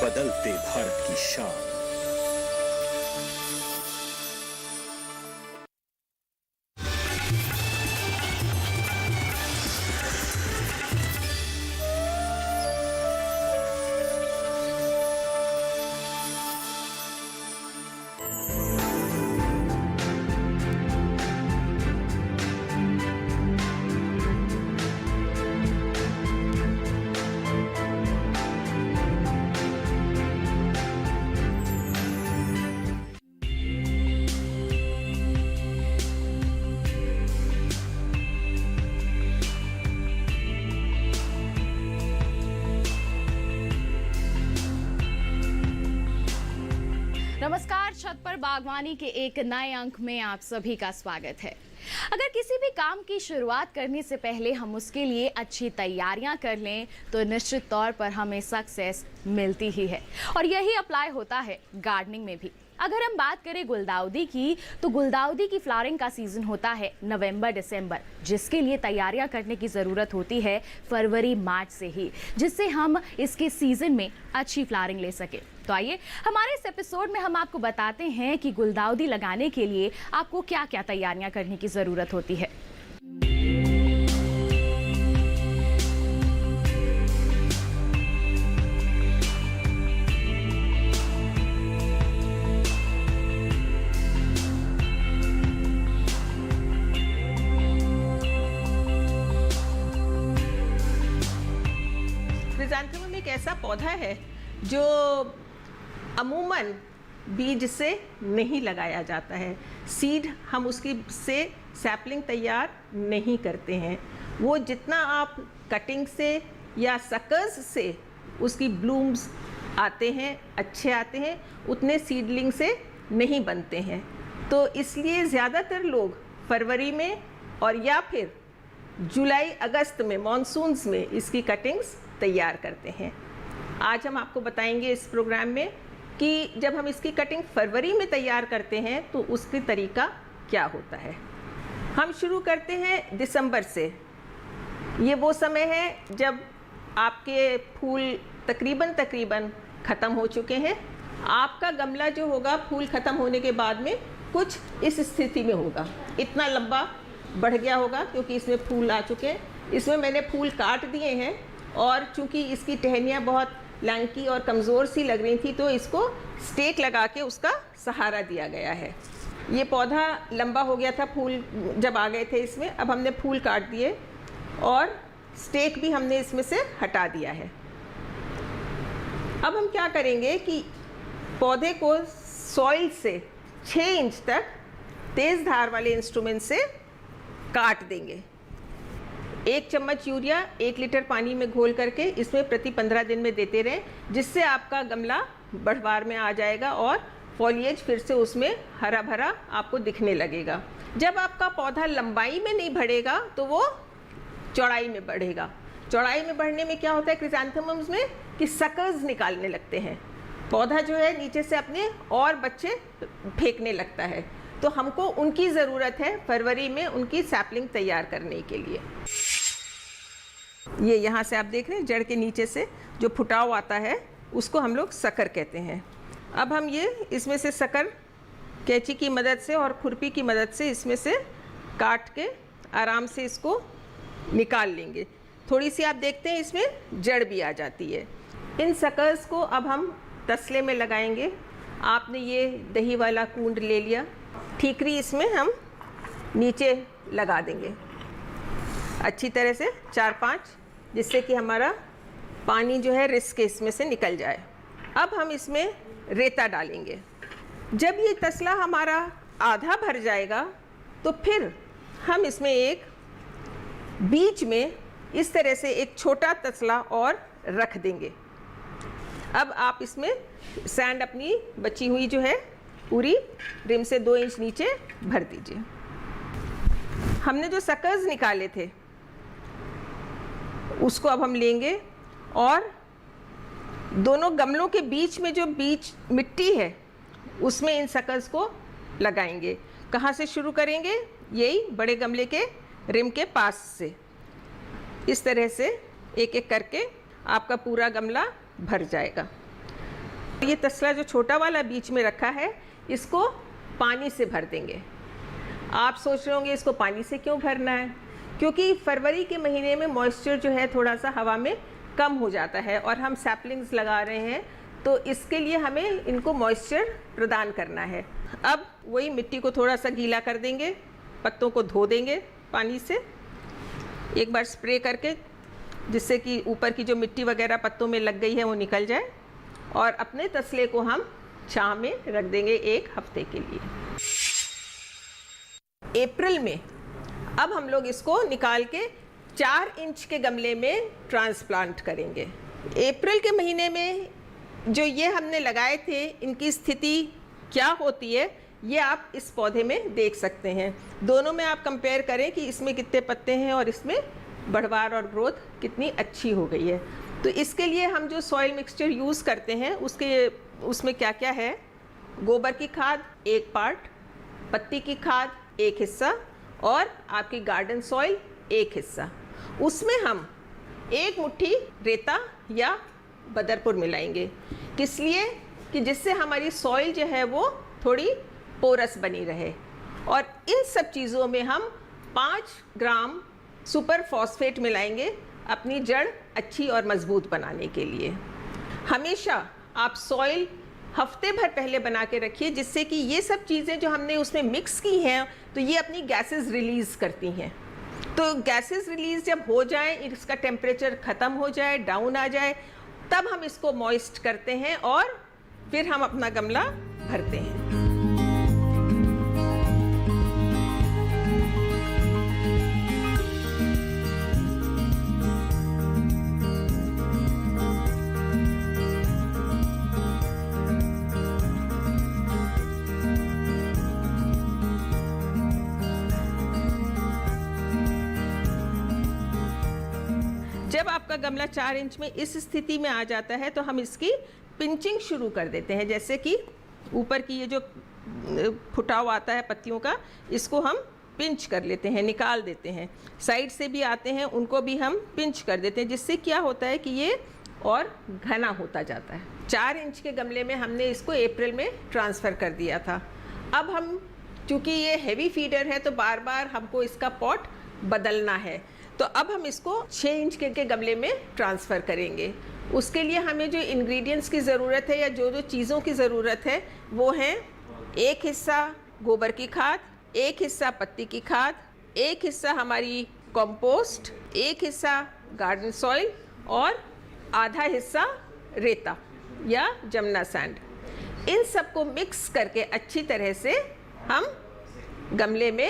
बदलते भारत की शान। नमस्कार, छत पर बागवानी के एक नए अंक में आप सभी का स्वागत है। अगर किसी भी काम की शुरुआत करने से पहले हम उसके लिए अच्छी तैयारियां कर लें तो निश्चित तौर पर हमें सक्सेस मिलती ही है, और यही अप्लाई होता है गार्डनिंग में भी। अगर हम बात करें गुलदाउदी की, तो गुलदाउदी की फ्लावरिंग का सीजन होता है नवंबर दिसंबर, जिसके लिए तैयारियां करने की ज़रूरत होती है फरवरी मार्च से ही, जिससे हम इसके सीजन में अच्छी फ्लावरिंग ले सकें। तो आइए हमारे इस एपिसोड में हम आपको बताते हैं कि गुलदाउदी लगाने के लिए आपको क्या क्या तैयारियां करने की ज़रूरत होती है। क्रिसैंथेमम एक ऐसा पौधा है जो अमूमन बीज से नहीं लगाया जाता है। सीड हम उसकी से सैपलिंग तैयार नहीं करते हैं। वो जितना आप कटिंग से या सकर्स से उसकी ब्लूम्स आते हैं, अच्छे आते हैं, उतने सीडलिंग से नहीं बनते हैं। तो इसलिए ज़्यादातर लोग फरवरी में और या फिर जुलाई अगस्त में मॉनसून्स में इसकी कटिंग्स तैयार करते हैं। आज हम आपको बताएंगे इस प्रोग्राम में कि जब हम इसकी कटिंग फरवरी में तैयार करते हैं तो उसकी तरीका क्या होता है। हम शुरू करते हैं दिसंबर से। ये वो समय है जब आपके फूल तकरीबन ख़त्म हो चुके हैं। आपका गमला जो होगा फूल ख़त्म होने के बाद में कुछ इस स्थिति में होगा, इतना लंबा बढ़ गया होगा क्योंकि इसमें फूल आ चुके हैं। इसमें मैंने फूल काट दिए हैं और चूंकि इसकी टहनियाँ बहुत लंकी और कमज़ोर सी लग रही थी तो इसको स्टेक लगा के उसका सहारा दिया गया है। ये पौधा लंबा हो गया था, फूल जब आ गए थे इसमें। अब हमने फूल काट दिए और स्टेक भी हमने इसमें से हटा दिया है। अब हम क्या करेंगे कि पौधे को सॉइल से 6 इंच तक तेज़ धार वाले इंस्ट्रूमेंट से काट देंगे। 1 चम्मच यूरिया 1 लीटर पानी में घोल करके इसमें प्रति 15 दिन में देते रहें, जिससे आपका गमला बढ़वार में आ जाएगा और फॉलिएज फिर से उसमें हरा भरा आपको दिखने लगेगा। जब आपका पौधा लंबाई में नहीं बढ़ेगा तो वो चौड़ाई में बढ़ेगा। चौड़ाई में बढ़ने में क्या होता है क्रिसैंथेमम्स में कि सकर्स निकालने लगते हैं। पौधा जो है नीचे से अपने और बच्चे फेंकने लगता है, तो हमको उनकी ज़रूरत है फरवरी में उनकी सैपलिंग तैयार करने के लिए। ये यहाँ से आप देख रहे हैं जड़ के नीचे से जो फुटाव आता है उसको हम लोग सकर कहते हैं। अब हम ये इसमें से सकर कैंची की मदद से और खुरपी की मदद से इसमें से काट के आराम से इसको निकाल लेंगे। थोड़ी सी आप देखते हैं इसमें जड़ भी आ जाती है। इन सकर्स को अब हम तसले में लगाएंगे। आपने ये दही वाला कूंड ले लिया, ठीकरी इसमें हम नीचे लगा देंगे अच्छी तरह से 4-5, जिससे कि हमारा पानी जो है रिस के इसमें से निकल जाए। अब हम इसमें रेता डालेंगे। जब ये तसला हमारा आधा भर जाएगा तो फिर हम इसमें एक बीच में इस तरह से एक छोटा तसला और रख देंगे। अब आप इसमें सैंड अपनी बची हुई जो है पूरी रिम से 2 इंच नीचे भर दीजिए। हमने जो सकर्स निकाले थे उसको अब हम लेंगे और दोनों गमलों के बीच में जो बीच मिट्टी है उसमें इन सकर्स को लगाएंगे। कहाँ से शुरू करेंगे? यही बड़े गमले के रिम के पास से। इस तरह से एक एक करके आपका पूरा गमला भर जाएगा। ये तसला जो छोटा वाला बीच में रखा है, इसको पानी से भर देंगे। आप सोच रहे होंगे इसको पानी से क्यों भरना है? क्योंकि फरवरी के महीने में मॉइस्चर जो है थोड़ा सा हवा में कम हो जाता है और हम सैपलिंग्स लगा रहे हैं, तो इसके लिए हमें इनको मॉइस्चर प्रदान करना है। अब वही मिट्टी को थोड़ा सा गीला कर देंगे, पत्तों को धो देंगे पानी से एक बार स्प्रे करके, जिससे कि ऊपर की जो मिट्टी वगैरह पत्तों में लग गई है वो निकल जाए, और अपने तसले को हम छांव में रख देंगे 1 हफ्ते के लिए। अप्रैल में अब हम लोग इसको निकाल के 4 इंच के गमले में ट्रांसप्लांट करेंगे। अप्रैल के महीने में जो ये हमने लगाए थे, इनकी स्थिति क्या होती है ये आप इस पौधे में देख सकते हैं। दोनों में आप कंपेयर करें कि इसमें कितने पत्ते हैं और इसमें बढ़वार और ग्रोथ कितनी अच्छी हो गई है। तो इसके लिए हम जो सॉइल मिक्सचर यूज़ करते हैं उसमें क्या क्या है? गोबर की खाद 1 पार्ट, पत्ती की खाद 1 हिस्सा और आपकी गार्डन सॉइल 1 हिस्सा। उसमें हम 1 मुट्ठी रेता या बदरपुर मिलाएंगे। किस लिए? कि जिससे हमारी सॉइल जो है वो थोड़ी पोरस बनी रहे। और इन सब चीज़ों में हम 5 ग्राम सुपर फॉस्फेट मिलाएंगे अपनी जड़ अच्छी और मजबूत बनाने के लिए। हमेशा आप सॉइल हफ्ते भर पहले बना के रखिए, जिससे कि ये सब चीज़ें जो हमने उसमें मिक्स की हैं तो ये अपनी गैसेस रिलीज़ करती हैं। तो गैसेस रिलीज़ जब हो जाए, इसका टेम्परेचर ख़त्म हो जाए, डाउन आ जाए, तब हम इसको मॉइस्ट करते हैं और फिर हम अपना गमला भरते हैं। जब आपका गमला 4 इंच में इस स्थिति में आ जाता है तो हम इसकी पिंचिंग शुरू कर देते हैं। जैसे कि ऊपर की ये जो फुटाव आता है पत्तियों का, इसको हम पिंच कर लेते हैं, निकाल देते हैं। साइड से भी आते हैं, उनको भी हम पिंच कर देते हैं, जिससे क्या होता है कि ये और घना होता जाता है। 4 इंच के गमले में हमने इसको अप्रैल में ट्रांसफ़र कर दिया था। अब हम, चूँकि ये हैवी फीडर है, तो बार बार हमको इसका पॉट बदलना है। तो अब हम इसको 6 इंच के गमले में ट्रांसफ़र करेंगे। उसके लिए हमें जो इंग्रेडिएंट्स की ज़रूरत है या जो जो चीज़ों की ज़रूरत है वो हैं 1 हिस्सा गोबर की खाद, 1 हिस्सा पत्ती की खाद, 1 हिस्सा हमारी कंपोस्ट, 1 हिस्सा गार्डन सॉइल और आधा हिस्सा रेता या जमुना सैंड। इन सबको मिक्स करके अच्छी तरह से हम गमले में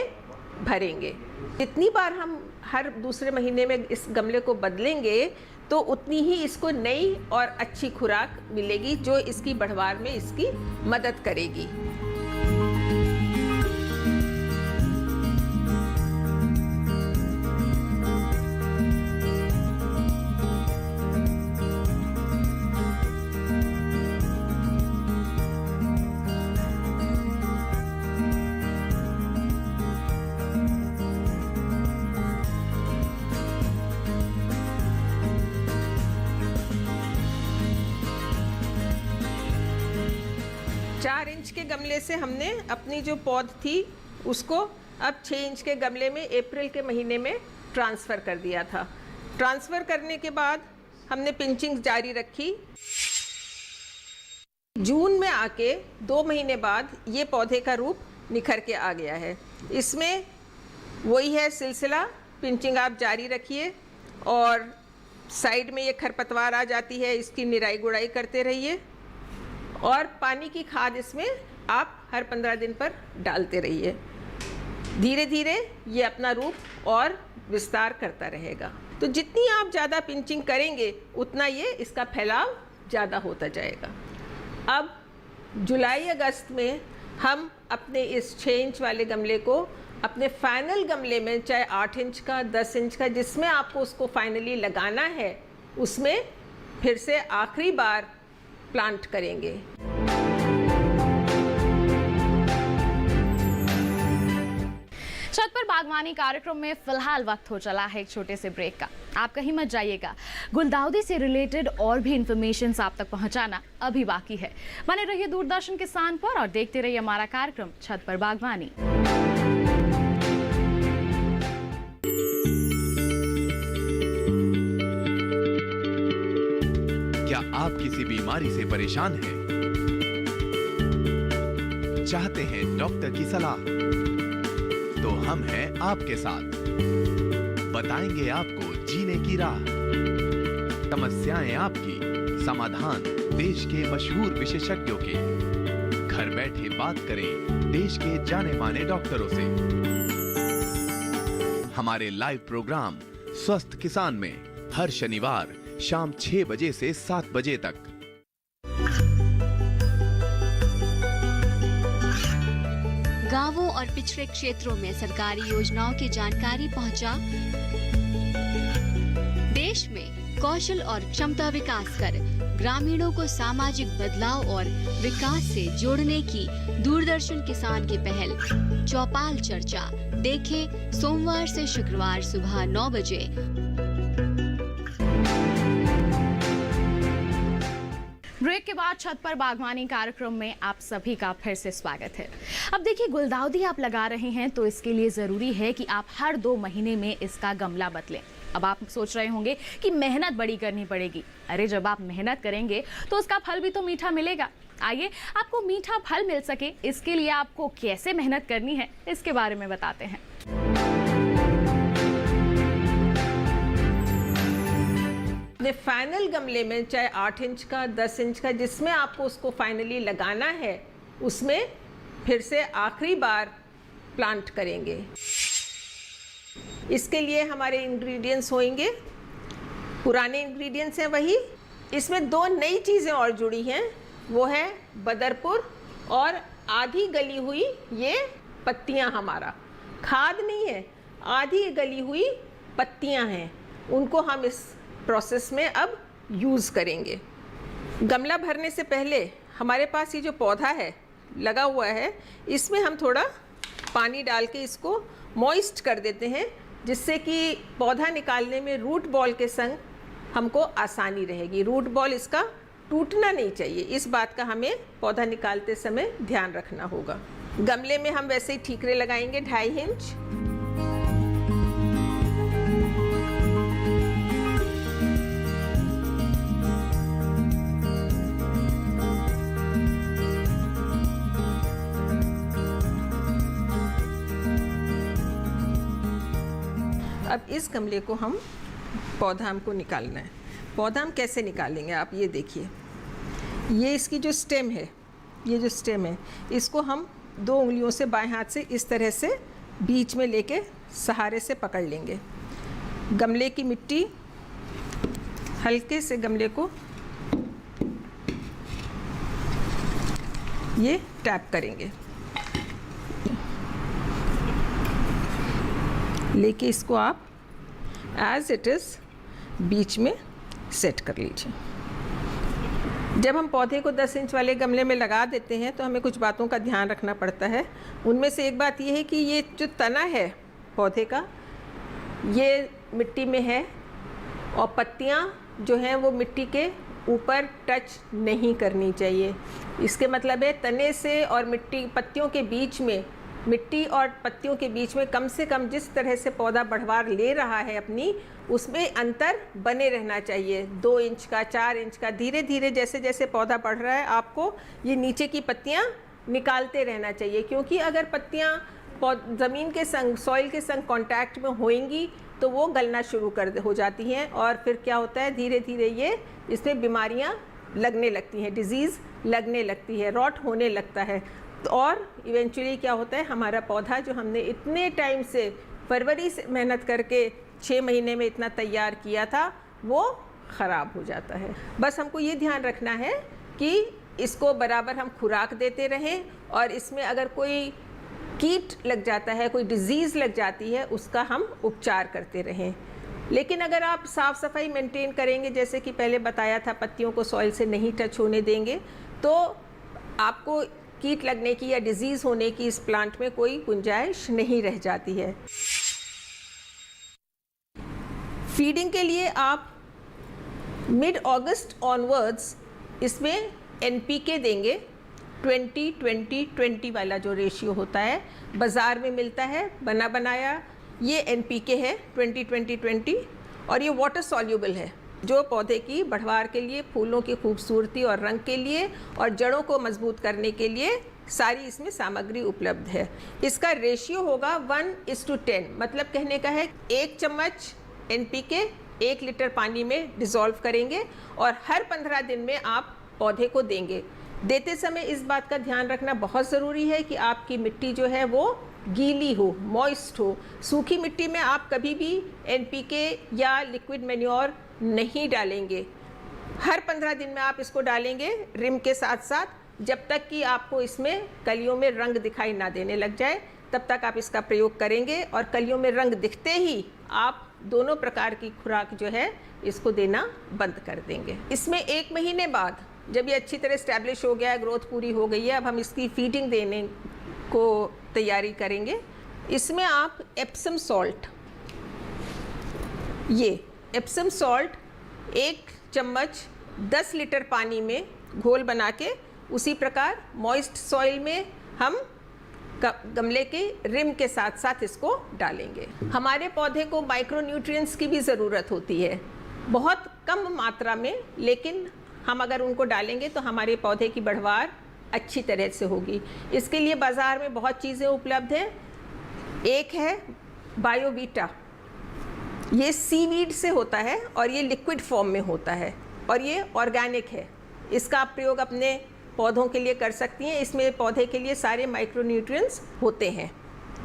भरेंगे। जितनी बार हम हर दूसरे महीने में इस गमले को बदलेंगे तो उतनी ही इसको नई और अच्छी खुराक मिलेगी, जो इसकी बढ़वार में इसकी मदद करेगी। के गमले से हमने अपनी जो पौध थी उसको अब 6 इंच के गमले में अप्रैल के महीने में ट्रांसफ़र कर दिया था। ट्रांसफ़र करने के बाद हमने पिंचिंग जारी रखी। जून में आके 2 महीने बाद ये पौधे का रूप निखर के आ गया है। इसमें वही है सिलसिला, पिंचिंग आप जारी रखिए और साइड में ये खरपतवार आ जाती है, इसकी निराई गुड़ाई करते रहिए और पानी की खाद इसमें आप हर 15 दिन पर डालते रहिए। धीरे धीरे ये अपना रूप और विस्तार करता रहेगा। तो जितनी आप ज़्यादा पिंचिंग करेंगे उतना ये इसका फैलाव ज़्यादा होता जाएगा। अब जुलाई अगस्त में हम अपने इस 6 इंच वाले गमले को अपने फाइनल गमले में, चाहे 8 इंच का, 10 इंच का, जिसमें आपको उसको फाइनली लगाना है, उसमें फिर से आखिरी बार प्लांट करेंगे। छत पर बागवानी कार्यक्रम में फिलहाल वक्त हो चला है एक छोटे से ब्रेक का। आप कहीं मत जाइएगा, गुलदाउदी से रिलेटेड और भी इंफॉर्मेशन आप तक पहुंचाना अभी बाकी है। बने रहिए दूरदर्शन किसान पर और देखते रहिए हमारा कार्यक्रम छत पर बागवानी। क्या आप किसी बीमारी से परेशान हैं? चाहते हैं डॉक्टर की सलाह? तो हम हैं आपके साथ, बताएंगे आपको जीने की राह। समस्याएं आपकी, समाधान देश के मशहूर विशेषज्ञों के। घर बैठे बात करें देश के जाने माने डॉक्टरों से। हमारे लाइव प्रोग्राम स्वस्थ किसान में हर शनिवार शाम 6 बजे से 7 बजे तक। गांवों और पिछड़े क्षेत्रों में सरकारी योजनाओं की जानकारी पहुंचा। देश में कौशल और क्षमता विकास कर ग्रामीणों को सामाजिक बदलाव और विकास से जोड़ने की दूरदर्शन किसान की पहल चौपाल चर्चा देखें सोमवार से शुक्रवार सुबह 9 बजे। ब्रेक के बाद छत पर बागवानी कार्यक्रम में आप सभी का फिर से स्वागत है। अब देखिए, गुलदाउदी आप लगा रहे हैं तो इसके लिए ज़रूरी है कि आप हर 2 महीने में इसका गमला बदलें। अब आप सोच रहे होंगे कि मेहनत बड़ी करनी पड़ेगी। अरे जब आप मेहनत करेंगे तो उसका फल भी तो मीठा मिलेगा। आइए आपको मीठा फल मिल सके इसके लिए आपको कैसे मेहनत करनी है इसके बारे में बताते हैं। फाइनल गमले में चाहे 8 इंच का 10 इंच का जिसमें आपको उसको फाइनली लगाना है, उसमें फिर से आखिरी बार प्लांट करेंगे। इसके लिए हमारे इंग्रेडिएंट्स होंगे, पुराने इंग्रेडिएंट्स हैं वही। इसमें 2 नई चीज़ें और जुड़ी हैं, वो है बदरपुर और आधी गली हुई ये पत्तियां। हमारा खाद नहीं है, आधी गली हुई पत्तियां हैं, उनको हम इस प्रोसेस में अब यूज़ करेंगे। गमला भरने से पहले हमारे पास ये जो पौधा है लगा हुआ है, इसमें हम थोड़ा पानी डाल के इसको मॉइस्ट कर देते हैं, जिससे कि पौधा निकालने में रूट बॉल के संग हमको आसानी रहेगी। रूट बॉल इसका टूटना नहीं चाहिए, इस बात का हमें पौधा निकालते समय ध्यान रखना होगा। गमले में हम वैसे ही ठीकरे लगाएंगे 2.5 इंच। अब इस गमले को हम पौधा हमको निकालना है। पौधा हम कैसे निकालेंगे आप ये देखिए, ये इसकी जो स्टेम है, ये जो स्टेम है, इसको हम 2 उंगलियों से बाएं हाथ से इस तरह से बीच में लेके सहारे से पकड़ लेंगे। गमले की मिट्टी हल्के से गमले को ये टैप करेंगे, लेके इसको आप एज इट इज़ बीच में सेट कर लीजिए। जब हम पौधे को 10 इंच वाले गमले में लगा देते हैं तो हमें कुछ बातों का ध्यान रखना पड़ता है। उनमें से एक बात यह है कि ये जो तना है पौधे का, ये मिट्टी में है और पत्तियां जो हैं वो मिट्टी के ऊपर टच नहीं करनी चाहिए। इसके मतलब है तने से और मिट्टी पत्तियों के बीच में, मिट्टी और पत्तियों के बीच में कम से कम जिस तरह से पौधा बढ़वार ले रहा है अपनी, उसमें अंतर बने रहना चाहिए। 2 इंच का, 4 इंच का, धीरे धीरे जैसे जैसे पौधा बढ़ रहा है आपको ये नीचे की पत्तियां निकालते रहना चाहिए, क्योंकि अगर पत्तियां ज़मीन के संग, सॉइल के संग कांटेक्ट में होएंगी तो वो गलना शुरू हो जाती हैं और फिर क्या होता है, धीरे धीरे ये इसमें बीमारियां लगने लगती हैं, डिजीज़ लगने लगती है, रॉट होने लगता है। और इवेंचुअली क्या होता है, हमारा पौधा जो हमने इतने टाइम से फरवरी से मेहनत करके 6 महीने में इतना तैयार किया था, वो ख़राब हो जाता है। बस हमको ये ध्यान रखना है कि इसको बराबर हम खुराक देते रहें और इसमें अगर कोई कीट लग जाता है, कोई डिजीज़ लग जाती है, उसका हम उपचार करते रहें। लेकिन अगर आप साफ़ सफाई मेंटेन करेंगे, जैसे कि पहले बताया था, पत्तियों को सॉइल से नहीं टच होने देंगे, तो आपको कीट लगने की या डिजीज़ होने की इस प्लांट में कोई गुंजाइश नहीं रह जाती है। फीडिंग के लिए आप मिड अगस्त ऑनवर्ड्स इसमें NPK देंगे। 20-20-20 वाला जो रेशियो होता है बाज़ार में मिलता है बना बनाया, ये NPK है 20-20-20 और ये वाटर सॉल्यूबल है, जो पौधे की बढ़वार के लिए, फूलों की खूबसूरती और रंग के लिए और जड़ों को मजबूत करने के लिए सारी इसमें सामग्री उपलब्ध है। इसका रेशियो होगा 1:10, मतलब कहने का है 1 चम्मच NPK 1 लीटर पानी में डिज़ोल्व करेंगे और हर 15 दिन में आप पौधे को देंगे। देते समय इस बात का ध्यान रखना बहुत ज़रूरी है कि आपकी मिट्टी जो है वो गीली हो, मॉइस्ट हो। सूखी मिट्टी में आप कभी भी NPK या लिक्विड मैन्योर नहीं डालेंगे। हर 15 दिन में आप इसको डालेंगे रिम के साथ साथ, जब तक कि आपको इसमें कलियों में रंग दिखाई ना देने लग जाए, तब तक आप इसका प्रयोग करेंगे। और कलियों में रंग दिखते ही आप दोनों प्रकार की खुराक जो है इसको देना बंद कर देंगे। इसमें 1 महीने बाद जब ये अच्छी तरह इस्टेब्लिश हो गया है, ग्रोथ पूरी हो गई है, अब हम इसकी फीडिंग देने को तैयारी करेंगे। इसमें आप एप्सम सॉल्ट, ये एप्सम सॉल्ट 1 चम्मच 10 लीटर पानी में घोल बना के उसी प्रकार मॉइस्ट सॉइल में हम गमले के रिम के साथ साथ इसको डालेंगे। हमारे पौधे को माइक्रोन्यूट्रिएंट्स की भी ज़रूरत होती है, बहुत कम मात्रा में, लेकिन हम अगर उनको डालेंगे तो हमारे पौधे की बढ़वार अच्छी तरह से होगी। इसके लिए बाज़ार में बहुत चीज़ें उपलब्ध हैं। एक है बायोवीटा, ये सीवीड से होता है और ये लिक्विड फॉर्म में होता है और ये ऑर्गेनिक है। इसका आप प्रयोग अपने पौधों के लिए कर सकती हैं। इसमें पौधे के लिए सारे माइक्रोन्यूट्रिएंट्स होते हैं।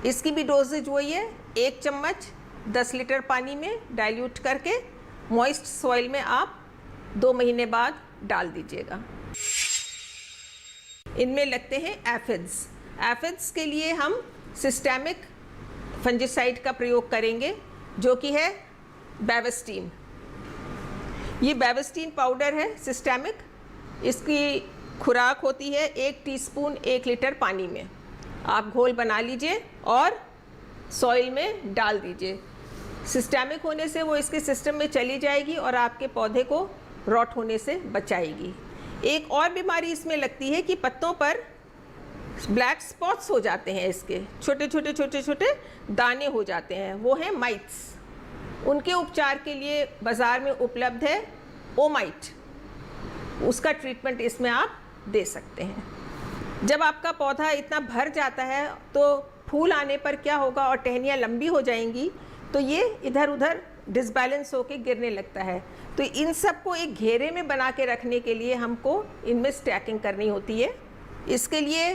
इसकी भी डोजेज वही है, 1 चम्मच 10 लीटर पानी में डाइल्यूट करके मॉइस्ट सॉइल में आप 2 महीने बाद डाल दीजिएगा। इनमें लगते हैं एफिड्स। एफिड्स के लिए हम सिस्टेमिक फंजिसाइड का प्रयोग करेंगे, जो कि है बेविस्टीन। ये बेविस्टीन पाउडर है सिस्टेमिक। इसकी खुराक होती है 1 टीस्पून 1 लीटर पानी में। आप घोल बना लीजिए और सॉइल में डाल दीजिए। सिस्टेमिक होने से वो इसके सिस्टम में चली जाएगी और आपके पौधे को रॉट होने से बचाएगी। एक और बीमारी इसमें लगती है कि पत्तों पर ब्लैक स्पॉट्स हो जाते हैं, इसके छोटे छोटे दाने हो जाते हैं, वो हैं माइट्स। उनके उपचार के लिए बाज़ार में उपलब्ध है ओमाइट, उसका ट्रीटमेंट इसमें आप दे सकते हैं। जब आपका पौधा इतना भर जाता है तो फूल आने पर क्या होगा और टहनियाँ लंबी हो जाएंगी तो ये इधर उधर डिसबैलेंस होकर गिरने लगता है। तो इन सब को एक घेरे में बना के रखने के लिए हमको इनमें स्टैकिंग करनी होती है। इसके लिए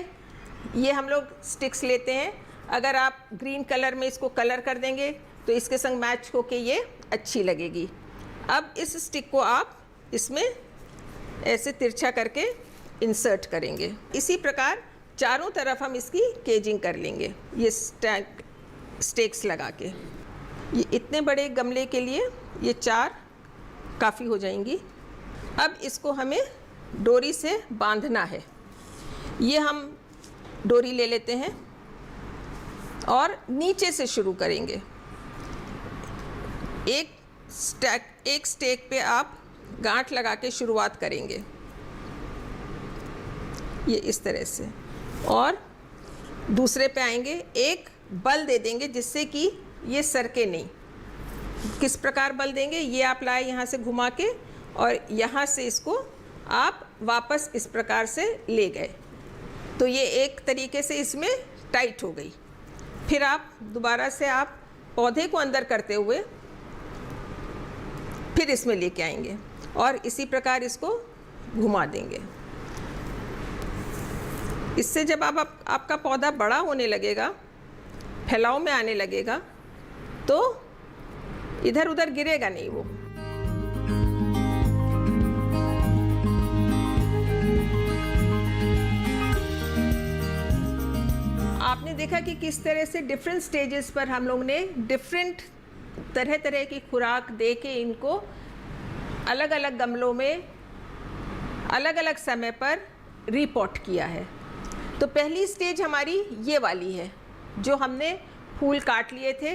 ये हम लोग स्टिक्स लेते हैं। अगर आप ग्रीन कलर में इसको कलर कर देंगे तो इसके संग मैच होके ये अच्छी लगेगी। अब इस स्टिक को आप इसमें ऐसे तिरछा करके इंसर्ट करेंगे। इसी प्रकार चारों तरफ हम इसकी केजिंग कर लेंगे, ये स्टेक्स लगा के। ये इतने बड़े गमले के लिए ये 4 काफ़ी हो जाएंगी। अब इसको हमें डोरी से बांधना है। ये हम डोरी ले लेते हैं और नीचे से शुरू करेंगे। एक स्टेक पे आप गांठ लगा के शुरुआत करेंगे, ये इस तरह से, और दूसरे पे आएंगे, एक बल दे देंगे जिससे कि ये सरके नहीं। किस प्रकार बल देंगे, ये आप लाए यहाँ से घुमा के और यहाँ से इसको आप वापस इस प्रकार से ले गए तो ये एक तरीके से इसमें टाइट हो गई। फिर आप दोबारा से आप पौधे को अंदर करते हुए फिर इसमें लेके आएंगे और इसी प्रकार इसको घुमा देंगे। इससे जब आपका पौधा बड़ा होने लगेगा, फैलाव में आने लगेगा, तो इधर उधर गिरेगा नहीं वो। आपने देखा कि किस तरह से डिफरेंट स्टेजेस पर हम लोग ने डिफरेंट तरह की खुराक दे के इनको अलग अलग गमलों में अलग अलग समय पर रिपोर्ट किया है। तो पहली स्टेज हमारी ये वाली है, जो हमने फूल काट लिए थे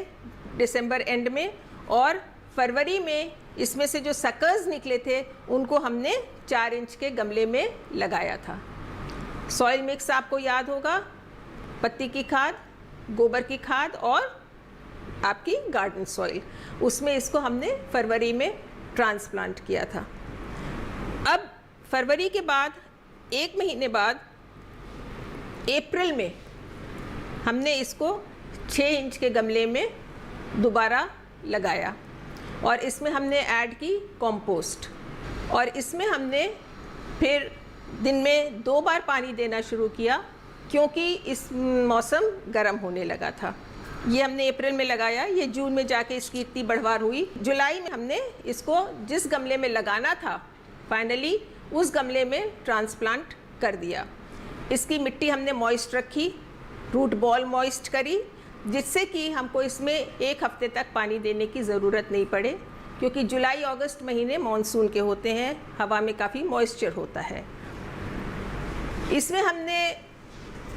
दिसंबर एंड में, और फरवरी में इसमें से जो सकर्स निकले थे उनको हमने 4 इंच के गमले में लगाया था। सॉइल मिक्स आपको याद होगा, पत्ती की खाद, गोबर की खाद और आपकी गार्डन सॉइल, उसमें इसको हमने फरवरी में ट्रांसप्लांट किया था। अब फरवरी के बाद 1 महीने बाद अप्रैल में हमने इसको 6 इंच के गमले में दोबारा लगाया, और इसमें हमने ऐड की कंपोस्ट, और इसमें हमने फिर दिन में 2 बार पानी देना शुरू किया, क्योंकि इस मौसम गर्म होने लगा था। ये हमने अप्रैल में लगाया, ये जून में जाके इसकी इतनी बढ़वार हुई। जुलाई में हमने इसको जिस गमले में लगाना था फाइनली उस गमले में ट्रांसप्लांट कर दिया। इसकी मिट्टी हमने मॉइस्ट रखी, रूट बॉल मॉइस्ट करी, जिससे कि हमको इसमें 1 हफ्ते तक पानी देने की ज़रूरत नहीं पड़े, क्योंकि जुलाई अगस्त महीने मानसून के होते हैं, हवा में काफ़ी मॉइस्चर होता है। इसमें हमने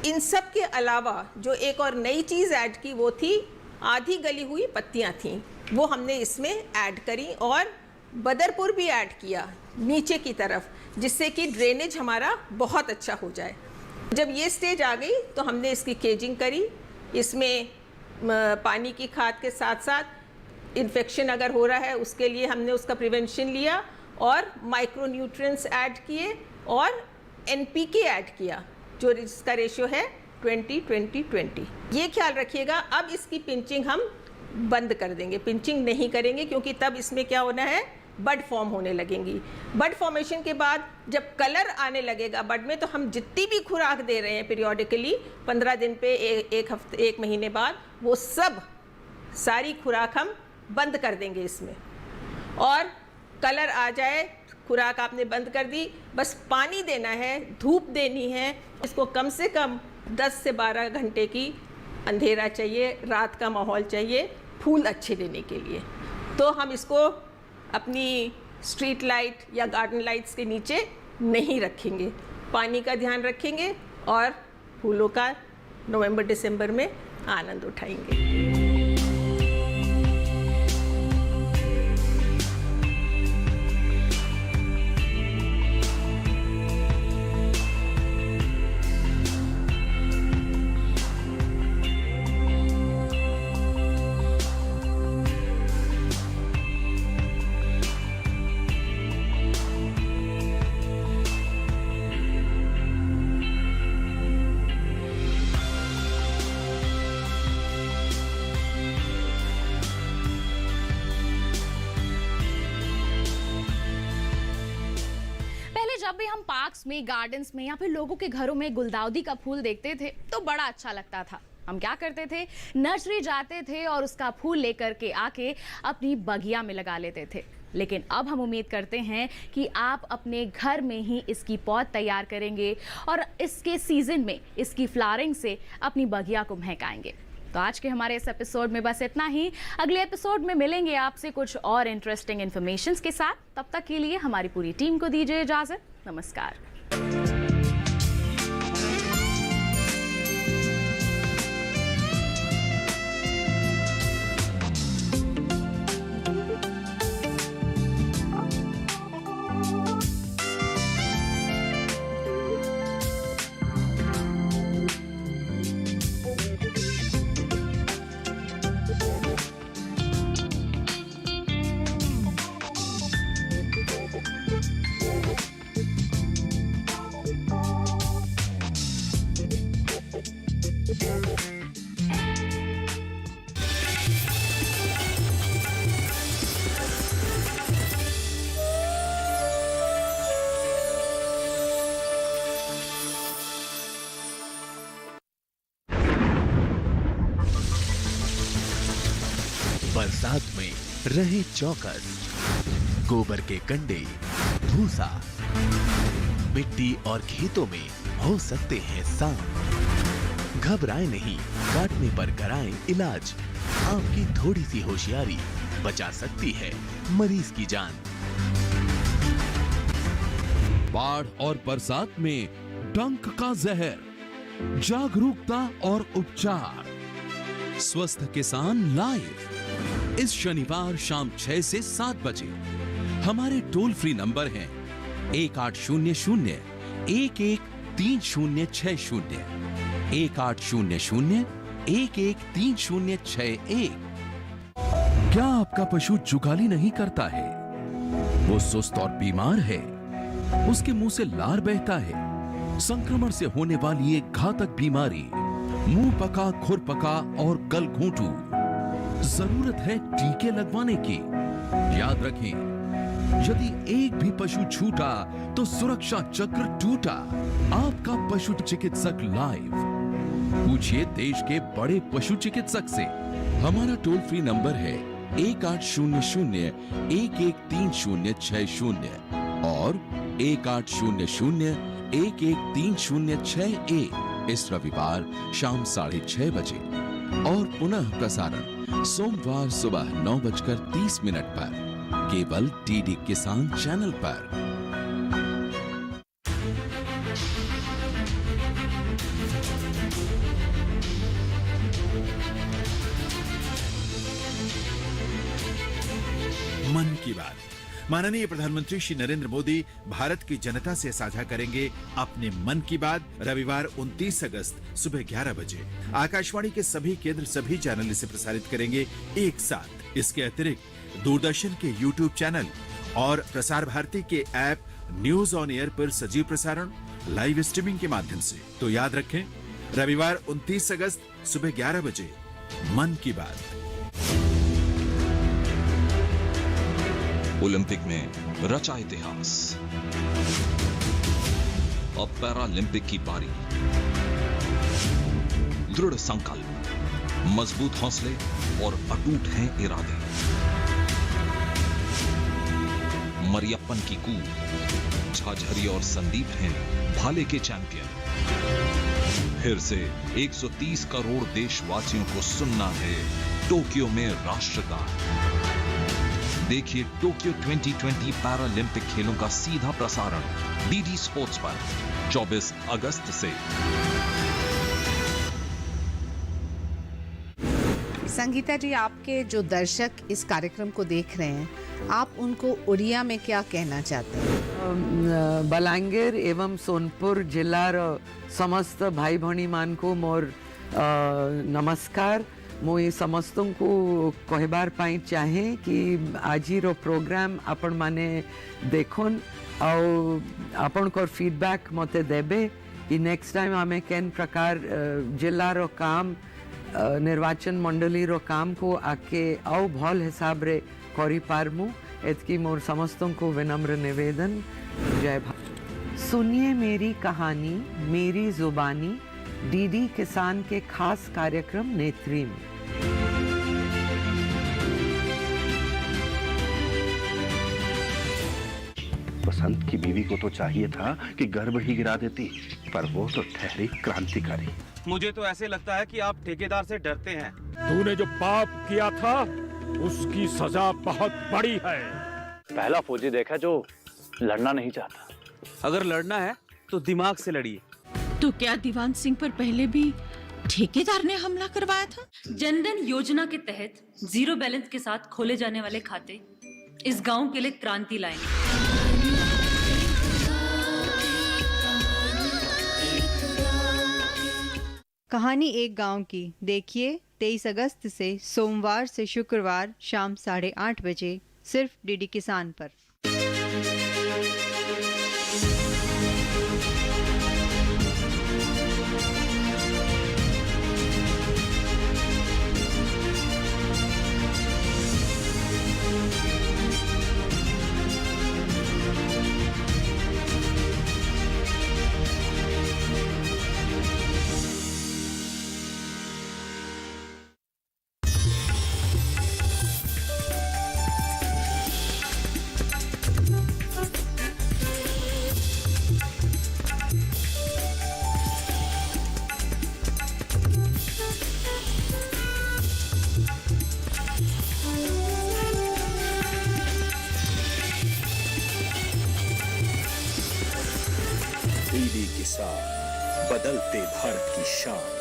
इन सब के अलावा जो एक और नई चीज़ ऐड की वो थी आधी गली हुई पत्तियां थीं, वो हमने इसमें ऐड करी, और बदरपुर भी ऐड किया नीचे की तरफ, जिससे कि ड्रेनेज हमारा बहुत अच्छा हो जाए। जब ये स्टेज आ गई तो हमने इसकी केजिंग करी, इसमें पानी की खाद के साथ साथ इन्फेक्शन अगर हो रहा है उसके लिए हमने उसका प्रिवेंशन लिया, और माइक्रो न्यूट्रिएंट्स ऐड किए, और NPK ऐड किया, जो इसका रेशियो है 20-20-20। ये ख्याल रखिएगा, अब इसकी पिंचिंग हम बंद कर देंगे, पिंचिंग नहीं करेंगे, क्योंकि तब इसमें क्या होना है, बड फॉर्म होने लगेंगी। बड फॉर्मेशन के बाद जब कलर आने लगेगा बड में, तो हम जितनी भी खुराक दे रहे हैं पीरियोडिकली 15 दिन पे, 1 हफ्ते 1 महीने बाद, वो सब सारी खुराक हम बंद कर देंगे इसमें। और कलर आ जाए, खुराक आपने बंद कर दी, बस पानी देना है, धूप देनी है। इसको कम से कम 10 से 12 घंटे की अंधेरा चाहिए, रात का माहौल चाहिए फूल अच्छे देने के लिए। तो हम इसको अपनी स्ट्रीट लाइट या गार्डन लाइट्स के नीचे नहीं रखेंगे, पानी का ध्यान रखेंगे और फूलों का नवंबर दिसंबर में आनंद उठाएंगे। जब भी हम पार्क्स में, गार्डन्स में या फिर लोगों के घरों में गुलदाउदी का फूल देखते थे तो बड़ा अच्छा लगता था। हम क्या करते थे, नर्सरी जाते थे और उसका फूल लेकर के आके अपनी बगिया में लगा लेते थे। लेकिन अब हम उम्मीद करते हैं कि आप अपने घर में ही इसकी पौध तैयार करेंगे और इसके सीजन में इसकी फ्लावरिंग से अपनी बगिया को महकाएंगे। तो आज के हमारे इस एपिसोड में बस इतना ही। अगले एपिसोड में मिलेंगे आपसे कुछ और इंटरेस्टिंग इन्फॉर्मेशंस के साथ। तब तक के लिए हमारी पूरी टीम को दीजिए इजाजत। नमस्कार। बरसात में रहे चौकस, गोबर के कंडे, भूसा, मिट्टी और खेतों में हो सकते हैं सांप। घबराएं नहीं, काटने पर कराएं इलाज। आपकी थोड़ी सी होशियारी बचा सकती है मरीज की जान। बाढ़ और बरसात में डंक का जहर, जागरूकता और उपचार। स्वस्थ किसान लाइव इस शनिवार शाम 6 से 7 बजे। हमारे टोल फ्री नंबर हैं 1800-113060, 1800-113061। क्या आपका पशु जुगाली नहीं करता है? वो सुस्त और बीमार है, उसके मुंह से लार बहता है, संक्रमण से होने वाली एक घातक बीमारी मुंह पका, खुर पका और गलघोंटू। जरूरत है टीके लगवाने की। याद रखें, यदि एक भी पशु छूटा तो सुरक्षा चक्र टूटा। आपका पशु चिकित्सक लाइव। पूछिए देश के बड़े पशु चिकित्सक से। हमारा टोल फ्री नंबर है 1800-113060 और 1800-113061 इस रविवार शाम 6:30 बजे और पुनः प्रसारण सोमवार सुबह 9:30 पर केवल डीडी किसान चैनल पर। मन की बात। माननीय प्रधानमंत्री श्री नरेंद्र मोदी भारत की जनता से साझा करेंगे अपने मन की बात रविवार 29 अगस्त सुबह 11 बजे। आकाशवाणी के सभी केंद्र, सभी चैनल इसे प्रसारित करेंगे एक साथ। इसके अतिरिक्त दूरदर्शन के YouTube चैनल और प्रसार भारती के ऐप न्यूज ऑन एयर पर सजीव प्रसारण लाइव स्ट्रीमिंग के माध्यम से। तो याद रखें, रविवार 29 अगस्त सुबह 11 बजे मन की बात। ओलंपिक में रचा इतिहास। अब पैरालंपिक की बारी। दृढ़ संकल्प, मजबूत हौसले और अटूट हैं इरादे। मरियप्पन की कूद, झाझरी और संदीप हैं भाले के चैंपियन। फिर से 130 करोड़ देशवासियों को सुनना है टोक्यो में राष्ट्रगान। देखिए टोक्यो 2020 पैरालंपिक खेलों का सीधा प्रसारण डीडी स्पोर्ट्स पर 24 अगस्त से। संगीता जी, आपके जो दर्शक इस कार्यक्रम को देख रहे हैं, आप उनको उड़िया में क्या कहना चाहते हैं? बलांगीर एवं सोनपुर जिलार समस्त भाई भणी मान को मोर नमस्कार। मुई समस्त को कहबार पाई चाहे कि आज प्रोग्राम आपण माने देखुन और आपण को फीडबैक मते देबे कि नेक्स्ट टाइम आमे केन प्रकार जिला रो काम निर्वाचन मंडली रो काम को आके औ भल हिसाब रे करी पारमु। एतकी मोर समस्तों को विनम्र निवेदन। जय भारत। सुनिए मेरी कहानी मेरी जुबानी, डीडी किसान के खास कार्यक्रम नेत्री में। बसंत की बीवी को तो चाहिए था कि गर्भ ही गिरा देती, पर वो तो ठहरी क्रांतिकारी। मुझे तो ऐसे लगता है कि आप ठेकेदार से डरते हैं। तूने जो पाप किया था उसकी सजा बहुत बड़ी है। पहला फौजी देखा जो लड़ना नहीं चाहता। अगर लड़ना है तो दिमाग से लड़िए। तो क्या दीवान सिंह पर पहले भी ठेकेदार ने हमला करवाया था? जनधन योजना के तहत 0 बैलेंस के साथ खोले जाने वाले खाते इस गांव के लिए क्रांति लाएंगे। कहानी एक गांव की देखिए 23 अगस्त से सोमवार से शुक्रवार शाम 8:30 बजे सिर्फ डीडी किसान पर। डीडी किसान, बदलते भारत की शान।